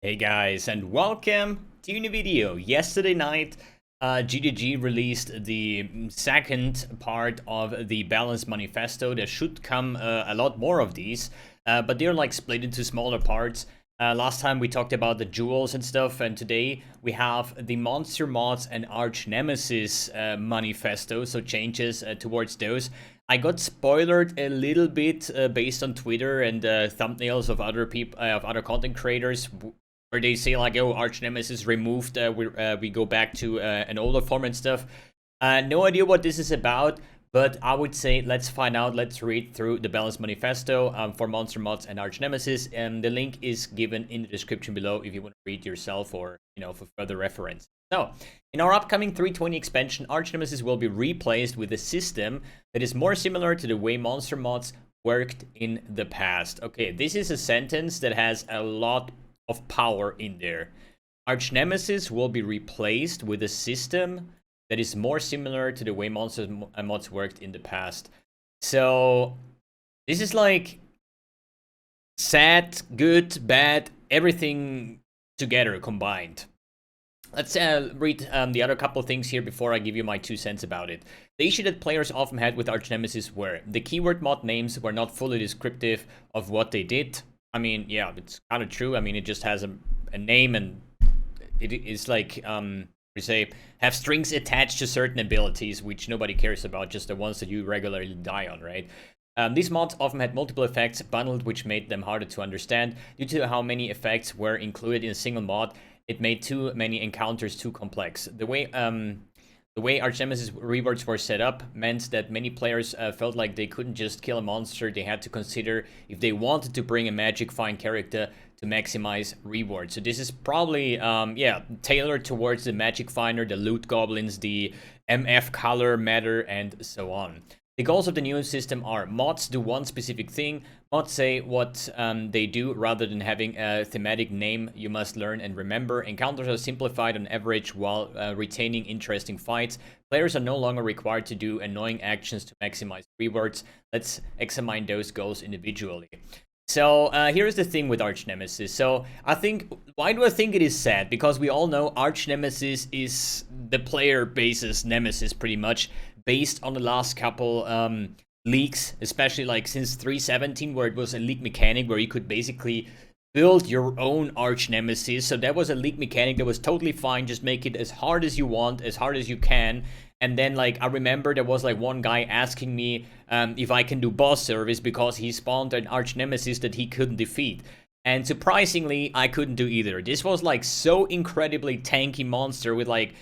Hey guys, and welcome to a new video. Yesterday night, GGG released the second part of the Balance Manifesto. There should come a lot more of these, but they're like split into smaller parts. Last time we talked about the jewels and stuff, and today we have the monster mods and Arch Nemesis manifesto, so changes towards those. I got spoiled a little bit based on Twitter and thumbnails of other people, of other content creators, where they say like, "Oh, Arch Nemesis removed. We go back to an older form and stuff." No idea what this is about, but I would say let's find out. Let's read through the Balance Manifesto for Monster Mods and Arch Nemesis, and the link is given in the description below if you want to read yourself or for further reference. So, in our upcoming 320 expansion, Arch Nemesis will be replaced with a system that is more similar to the way Monster Mods worked in the past. Okay, this is a sentence that has a lot of power in there. Arch Nemesis will be replaced with a system that is more similar to the way monster mods worked in the past. So this is like sad, good, bad, everything together combined. Let's read the other couple things here before I give you my 2 cents about it. The issue that players often had with Arch Nemesis were the keyword mod names were not fully descriptive of what they did. I mean, yeah, it's kind of true. I mean, it just has a name, and it is like, we say, have strings attached to certain abilities, which nobody cares about, just the ones that you regularly die on, right? These mods often had multiple effects bundled, which made them harder to understand. Due to how many effects were included in a single mod, it made too many encounters too complex. The way Arch Nemesis rewards were set up meant that many players felt like they couldn't just kill a monster. They had to consider if they wanted to bring a magic find character to maximize rewards. So this is probably, tailored towards the magic finder, the loot goblins, the MF color matter, and so on. The goals of the new system are: mods do one specific thing. Mods say what they do rather than having a thematic name you must learn and remember. Encounters are simplified on average while retaining interesting fights. Players are no longer required to do annoying actions to maximize rewards. Let's examine those goals individually. So here's the thing with Arch Nemesis. So why do I think it is sad? Because we all know Arch Nemesis is the player base's nemesis pretty much, based on the last couple leaks, especially like since 3.17, where it was a leak mechanic where you could basically build your own Arch Nemesis. So that was a leak mechanic that was totally fine. Just make it as hard as you want, as hard as you can. And then, like, I remember there was like one guy asking me if I can do boss service because he spawned an Arch Nemesis that he couldn't defeat. And surprisingly, I couldn't do either. This was like so incredibly tanky monster with like,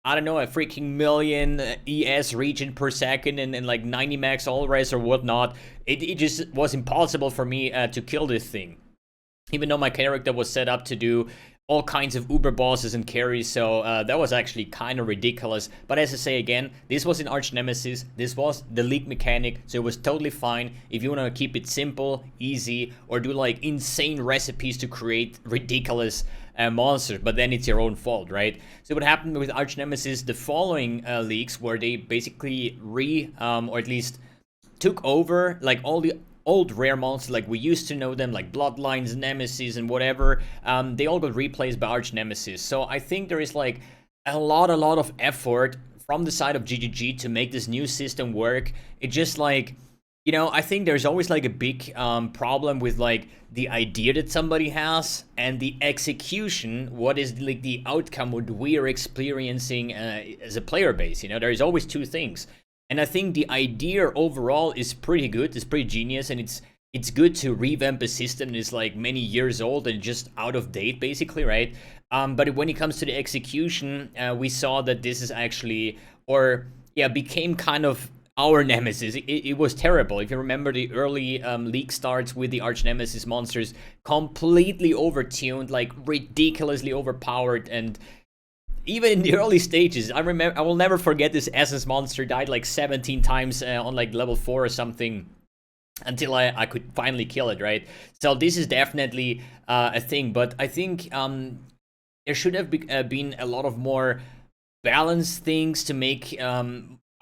I don't know, a freaking million ES region per second and like 90 max all res or whatnot. It just was impossible for me to kill this thing. Even though my character was set up to do all kinds of uber bosses and carries, so that was actually kind of ridiculous. But as I say again, this was in Arch Nemesis, this was the leak mechanic, so it was totally fine. If you want to keep it simple, easy, or do like insane recipes to create ridiculous monsters, but then it's your own fault, right? So what happened with Arch Nemesis, the following leaks, where they basically or at least took over like all the old rare monsters like we used to know them, like Bloodlines, Nemesis, and whatever, they all got replaced by Arch Nemesis. So I think there is like a lot of effort from the side of GGG to make this new system work. It just like, I think there's always like a big problem with like the idea that somebody has and the execution. What is like the outcome what we are experiencing as a player base? There's always two things. And I think the idea overall is pretty good. It's pretty genius, and it's good to revamp a system that is like many years old and just out of date, basically, right? But when it comes to the execution, we saw that this is actually, became kind of our nemesis. It was terrible. If you remember the early leak starts with the Arch Nemesis monsters, completely overtuned, like ridiculously overpowered, and even in the early stages, I will never forget this Essence monster died like 17 times on like level 4 or something until I could finally kill it, right? So this is definitely a thing, but I think there should have been a lot of more balanced things to make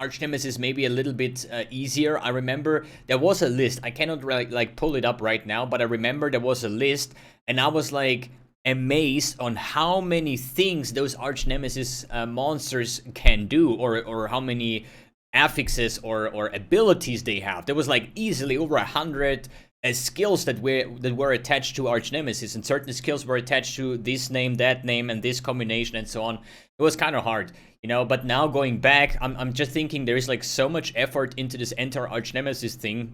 Arch Nemesis maybe a little bit easier. I remember there was a list. I cannot really, like pull it up right now, but I remember there was a list, and I was like, amazed on how many things those Arch Nemesis monsters can do, or how many affixes or abilities they have. There was like easily over 100 skills that were attached to Arch Nemesis, and certain skills were attached to this name, that name, and this combination, and so on. It was kind of hard, you know. But now going back, I'm just thinking there is like so much effort into this entire Arch Nemesis thing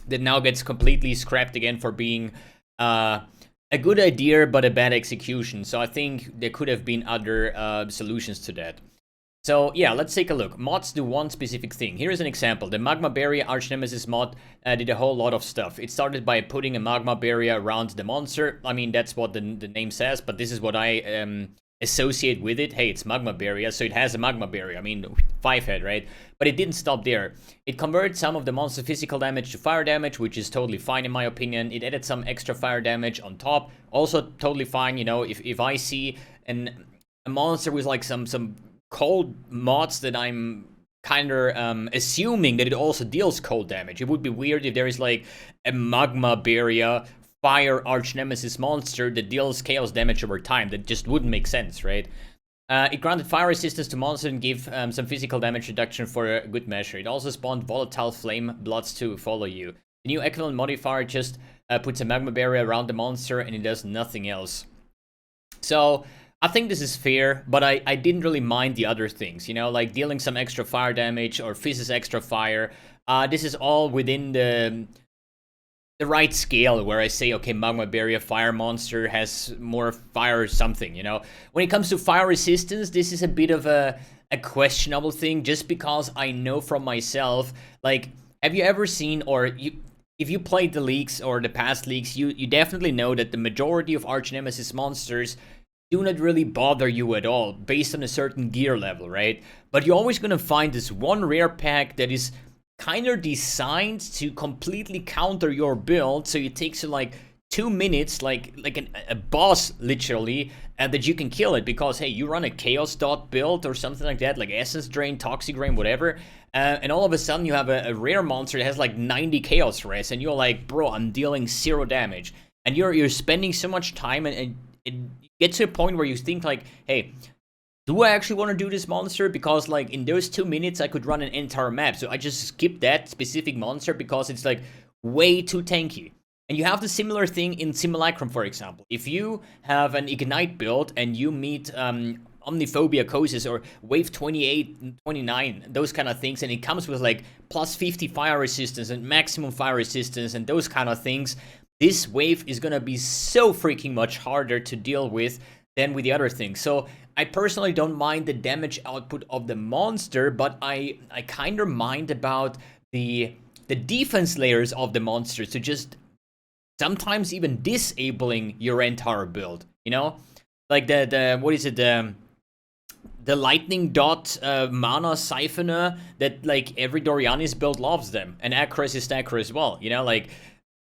that now gets completely scrapped again for being a good idea but a bad execution. So I think there could have been other solutions to that. So yeah, let's take a look. Mods do one specific thing. Here is an example. The Magma Barrier Arch Nemesis mod did a whole lot of stuff. It started by putting a Magma Barrier around the monster. I mean, that's what the name says, but this is what I associate with it. Hey, it's Magma Barrier, so it has a Magma Barrier. I mean, 5-head, right? But it didn't stop there. It converted some of the monster physical damage to fire damage, which is totally fine in my opinion. It added some extra fire damage on top. Also totally fine, you know, if I see a monster with like some cold mods that I'm kind of assuming that it also deals cold damage. It would be weird if there is like a Magma Barrier fire Arch Nemesis monster that deals chaos damage over time. That just wouldn't make sense, right? It granted fire resistance to monsters and gave some physical damage reduction for a good measure. It also spawned volatile flame bloods to follow you. The new equivalent modifier just puts a Magma Barrier around the monster and it does nothing else. So I think this is fair, but I didn't really mind the other things, you know, like dealing some extra fire damage or fizzes extra fire. This is all within the right scale where I say, okay, Magma Barrier fire monster has more fire or something, you know. When it comes to fire resistance, this is a bit of a questionable thing, just because I know from myself, like, have you ever seen, or if you played the leaks or the past leaks, you definitely know that the majority of Arch Nemesis monsters do not really bother you at all, based on a certain gear level, right? But you're always gonna find this one rare pack that is kind of designed to completely counter your build, so it takes you like 2 minutes, like a boss literally, and that you can kill it because, hey, you run a chaos dot build or something like that, like essence drain, toxic drain, whatever, and all of a sudden you have a rare monster that has like 90 chaos res, and you're like, bro, I'm dealing 0 damage, and you're spending so much time, and it gets to a point where you think like, hey, do I actually want to do this monster? Because like in those 2 minutes I could run an entire map, so I just skip that specific monster because it's like way too tanky. And you have the similar thing in Simulacrum, for example. If you have an Ignite build and you meet Omniphobia Cosis or Wave 28 and 29, those kind of things, and it comes with like plus 50 fire resistance and maximum fire resistance and those kind of things, this wave is gonna be so freaking much harder to deal with than with the other things. So I personally don't mind the damage output of the monster, but I kind of mind about the defense layers of the monster, to just sometimes even disabling your entire build, you know? Like the what is it, the lightning dot mana siphoner that like every Dorianis build loves them, and Acros is stacker as well, you know? Like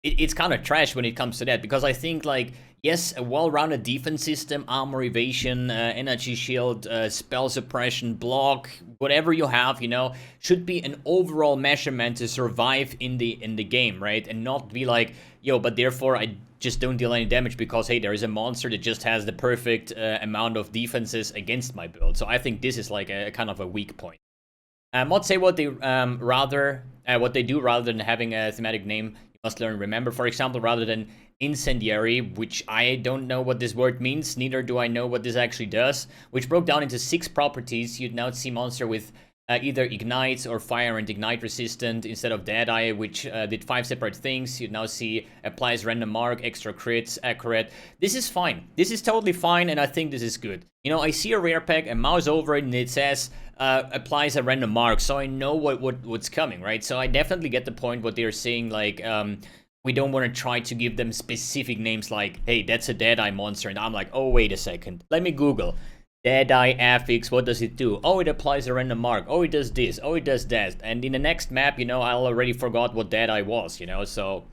it's kind of trash when it comes to that, because I think like, yes, a well-rounded defense system, armor evasion, energy shield, spell suppression, block, whatever you have, you know, should be an overall measurement to survive in the game, right? And not be like, yo, but therefore I just don't deal any damage because, hey, there is a monster that just has the perfect amount of defenses against my build. So I think this is like a kind of a weak point. Mods say what they do rather than having a thematic name. You must learn remember, for example, rather than incendiary, which I don't know what this word means, neither do I know what this actually does, which broke down into 6 properties. You'd now see monster with either ignites or fire and ignite resistant instead of Deadeye, which did 5 separate things. You'd now see applies random mark, extra crits, accurate. This is fine. This is totally fine, and I think this is good. You know, I see a rare pack, I mouse over it, and it says applies a random mark, so I know what's coming, right? So I definitely get the point what they're saying, like, we don't want to try to give them specific names like, hey, that's a Deadeye monster, and I'm like, oh, wait a second, let me Google. Deadeye affix, what does it do? Oh, it applies a random mark. Oh, it does this. Oh, it does that. And in the next map, you know, I already forgot what Deadeye was, you know, so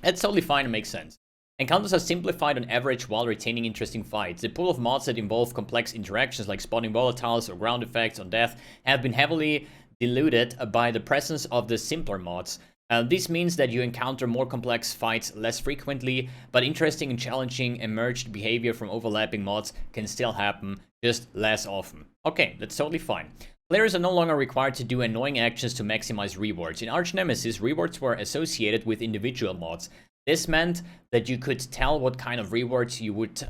that's totally fine and makes sense. Encounters are simplified on average while retaining interesting fights. The pool of mods that involve complex interactions like spawning volatiles or ground effects on death have been heavily diluted by the presence of the simpler mods. This means that you encounter more complex fights less frequently, but interesting and challenging emerged behavior from overlapping mods can still happen, just less often. Okay, that's totally fine. Players are no longer required to do annoying actions to maximize rewards. In Arch Nemesis, rewards were associated with individual mods. This meant that you could tell what kind of rewards you would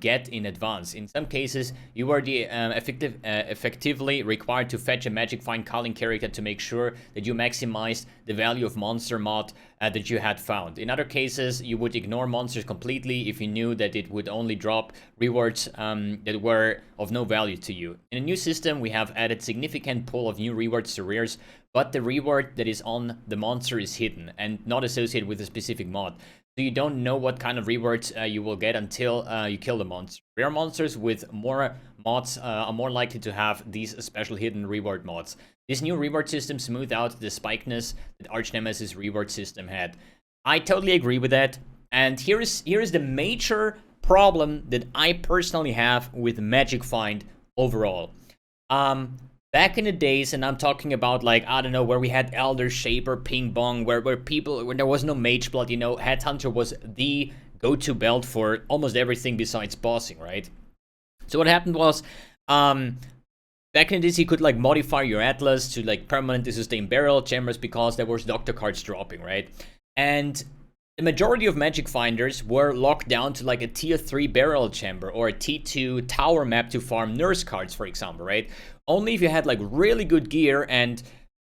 get in advance. In some cases, you were effectively required to fetch a magic find calling character to make sure that you maximized the value of monster mod that you had found. In other cases, you would ignore monsters completely if you knew that it would only drop rewards that were of no value to you. In a new system, we have added significant pool of new rewards to rares, but the reward that is on the monster is hidden and not associated with a specific mod. So you don't know what kind of rewards you will get until you kill the monster. Rare monsters with more mods are more likely to have these special hidden reward mods. This new reward system smoothed out the spikiness that Arch Nemesis reward system had. I totally agree with that. And here is the major problem that I personally have with Magic Find overall. Back in the days, and I'm talking about, like, I don't know, where we had Elder Shaper, Ping Pong, where there was no Mage Blood, you know, Headhunter was the go-to belt for almost everything besides bossing, right? So what happened was, back in the days, you could, like, modify your Atlas to, like, permanently sustain barrel chambers because there was Doctor cards dropping, right? And the majority of Magic Finders were locked down to, like, a tier 3 barrel chamber or a T2 tower map to farm nurse cards, for example, right? Only if you had, like, really good gear. And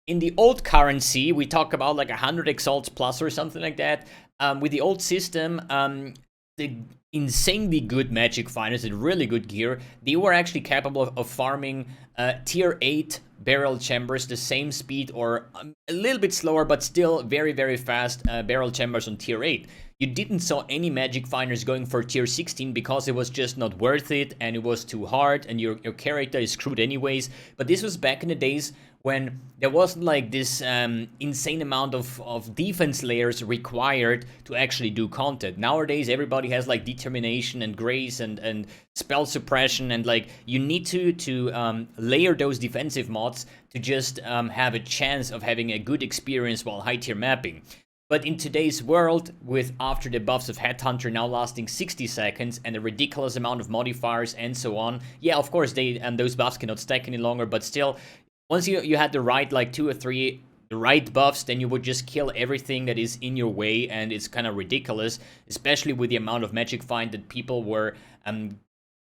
in the old currency, we talk about, like, 100 exalts plus or something like that. With the old system, the insanely good Magic Finders and really good gear, they were actually capable of farming tier 8 barrel chambers the same speed or a little bit slower, but still very, very fast barrel chambers on tier 8. You didn't saw any Magic Finders going for tier 16 because it was just not worth it and it was too hard and your character is screwed anyways. But this was back in the days when there wasn't, like, this insane amount of defense layers required to actually do content. Nowadays, everybody has, like, determination and grace and spell suppression, and, like, you need to layer those defensive mods to just have a chance of having a good experience while high tier mapping. But in today's world, with after the buffs of Headhunter now lasting 60 seconds and a ridiculous amount of modifiers and so on, yeah, of course, those buffs cannot stack any longer, but still, once you had the right, like, 2 or 3 the right buffs, then you would just kill everything that is in your way, and it's kind of ridiculous, especially with the amount of Magic Find that people were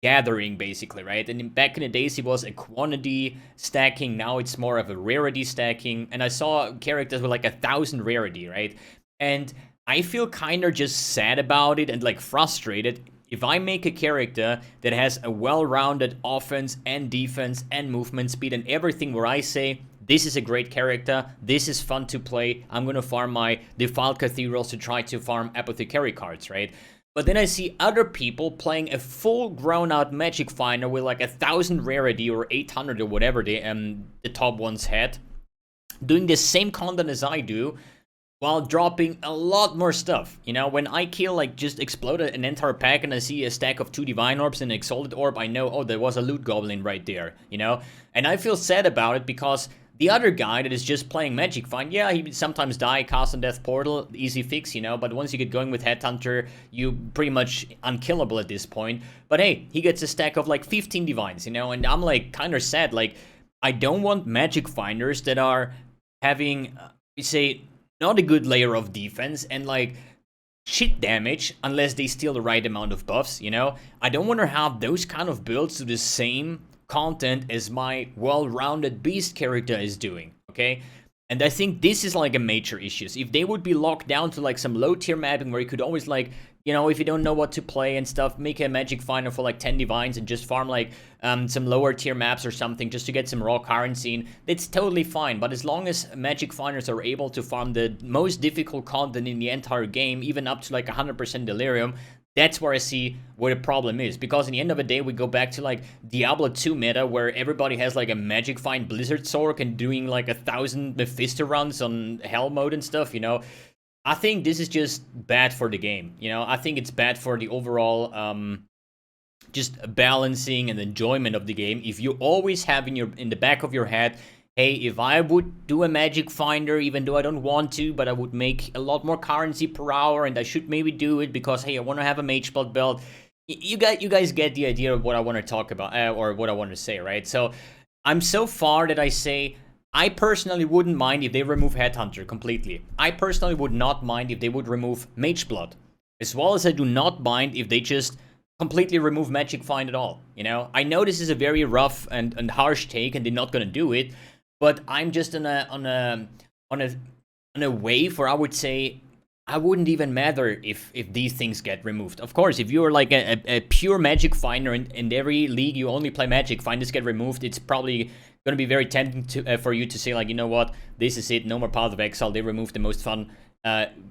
gathering, basically, right? And back in the days, it was a quantity stacking. Now it's more of a rarity stacking. And I saw characters with, like, 1,000 rarity, right? And I feel kind of just sad about it and, like, frustrated. If I make a character that has a well-rounded offense and defense and movement speed and everything, where I say, this is a great character, this is fun to play, I'm gonna farm my Defiled Cathedrals to try to farm Apothecary cards, right? But then I see other people playing a full grown-out Magic Finder with, like, 1,000 rarity or 800 or whatever the top ones had, doing the same content as I do, while dropping a lot more stuff. You know, when I kill, like, just explode an entire pack and I see a stack of 2 Divine Orbs and an Exalted Orb, I know, oh, there was a Loot Goblin right there, you know? And I feel sad about it because the other guy that is just playing Magic Find, yeah, he sometimes die, cast on Death Portal, easy fix, you know, but once you get going with Headhunter, you pretty much unkillable at this point. But hey, he gets a stack of, like, 15 Divines, you know, and I'm, like, kind of sad. Like, I don't want Magic Finders that are having, say, not a good layer of defense and, like, shit damage unless they steal the right amount of buffs, you know? I don't want to have those kind of builds to the same content as my well-rounded beast character is doing, okay? And I think this is, like, a major issue. If they would be locked down to, like, some low-tier mapping where you could always, like, you know, if you don't know what to play and stuff, make a Magic Finder for, like, 10 Divines and just farm, like, some lower-tier maps or something just to get some raw currency in, that's totally fine. But as long as Magic Finders are able to farm the most difficult content in the entire game, even up to, like, 100% Delirium, that's where I see where the problem is. Because in the end of the day, we go back to, like, Diablo 2 meta, where everybody has, like, a Magic Find Blizzard Sork and doing, like, 1,000 Mephisto runs on Hell mode and stuff, you know? I think this is just bad for the game, you know? I think it's bad for the overall just balancing and enjoyment of the game if you always have in the back of your head, hey, if I would do a magic finder, even though I don't want to, but I would make a lot more currency per hour, and I should maybe do it because, hey, I want to have a mage blood belt. You guys get the idea of what I want to talk about, or what I want to say, right? So I'm so far that I say, I personally wouldn't mind if they remove Headhunter completely. I personally would not mind if they would remove Mage Blood. As well as I do not mind if they just completely remove Magic Find at all, you know? I know this is a very rough and harsh take and they're not gonna do it, but I'm just on a wave where I would say I wouldn't even matter if these things get removed. Of course, if you're like a pure Magic Finder and in every league you only play Magic, Finders get removed, it's probably going to be very tempting to for you to say, like, you know what, this is it, no more Path of Exile, they removed the most fun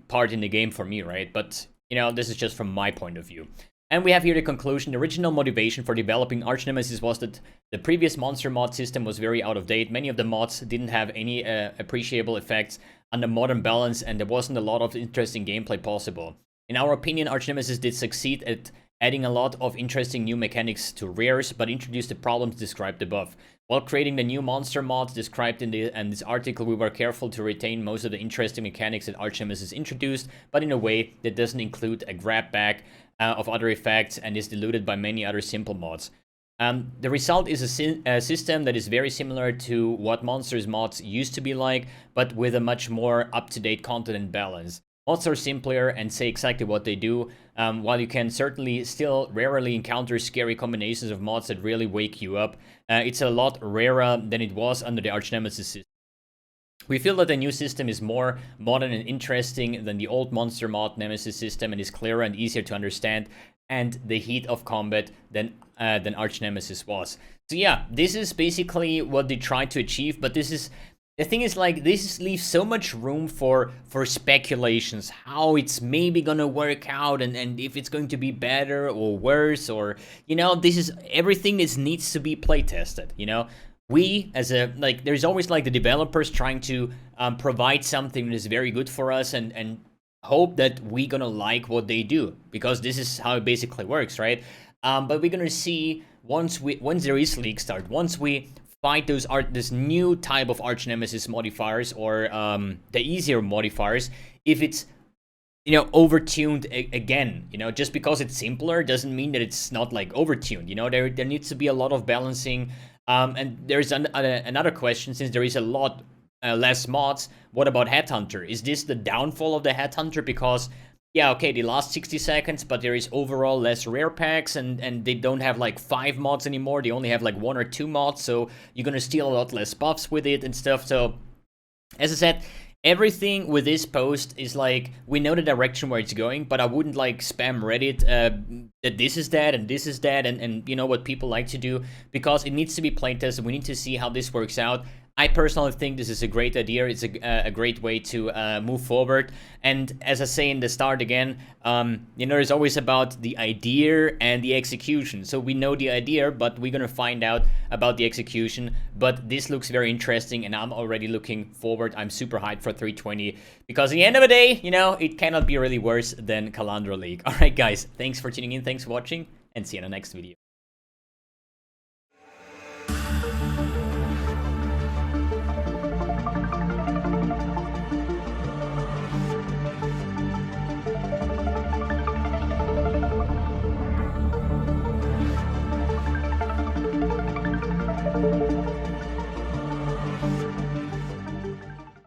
part in the game for me, right? But, you know, this is just from my point of view. And we have here the conclusion. The original motivation for developing Arch Nemesis was that the previous monster mod system was very out of date. Many of the mods didn't have any appreciable effects on the modern balance, and there wasn't a lot of interesting gameplay possible. In our opinion, Arch Nemesis did succeed at adding a lot of interesting new mechanics to rares, but introduced the problems described above. While creating the new monster mods described in this article, we were careful to retain most of the interesting mechanics that Arch Nemesis introduced, but in a way that doesn't include a grab bag of other effects and is diluted by many other simple mods. The result is a system that is very similar to what Monsters mods used to be like, but with a much more up-to-date content and balance. Mods are simpler and say exactly what they do, while you can certainly still rarely encounter scary combinations of mods that really wake you up. It's a lot rarer than it was under the Arch Nemesis system. We feel that the new system is more modern and interesting than the old monster mod Nemesis system, and is clearer and easier to understand, and the heat of combat than Arch Nemesis was. So yeah, this is basically what they tried to achieve, but this is... The thing is, like, this leaves so much room for speculations, how it's maybe gonna work out, and if it's going to be better or worse, or, you know, this is everything that needs to be playtested, you know? We, as a, like, there's always, like, the developers trying to provide something that is very good for us, and hope that we're gonna like what they do, because this is how it basically works, right? But we're gonna see, once there is league start, once we fight this new type of Arch Nemesis modifiers, or the easier modifiers, if it's, you know, overtuned again, you know, just because it's simpler doesn't mean that it's not, like, overtuned, you know, there needs to be a lot of balancing, and there's another question, since there is a lot less mods, what about Headhunter? Is this the downfall of the Headhunter? Because, yeah, okay, they last 60 seconds, but there is overall less rare packs, and they don't have, like, 5 mods anymore, they only have, like, 1 or 2 mods, so you're gonna steal a lot less buffs with it and stuff. So, as I said, everything with this post is, like, we know the direction where it's going, but I wouldn't, like, spam Reddit that this is that and this is that, and you know what people like to do, because it needs to be playtested. We need to see how this works out. I personally think this is a great idea. It's a great way to move forward. And as I say in the start again, you know, it's always about the idea and the execution. So we know the idea, but we're gonna find out about the execution. But this looks very interesting, and I'm already looking forward. I'm super hyped for 320, because at the end of the day, you know, it cannot be really worse than Calandra League. All right, guys, thanks for tuning in, thanks for watching, and see you in the next video.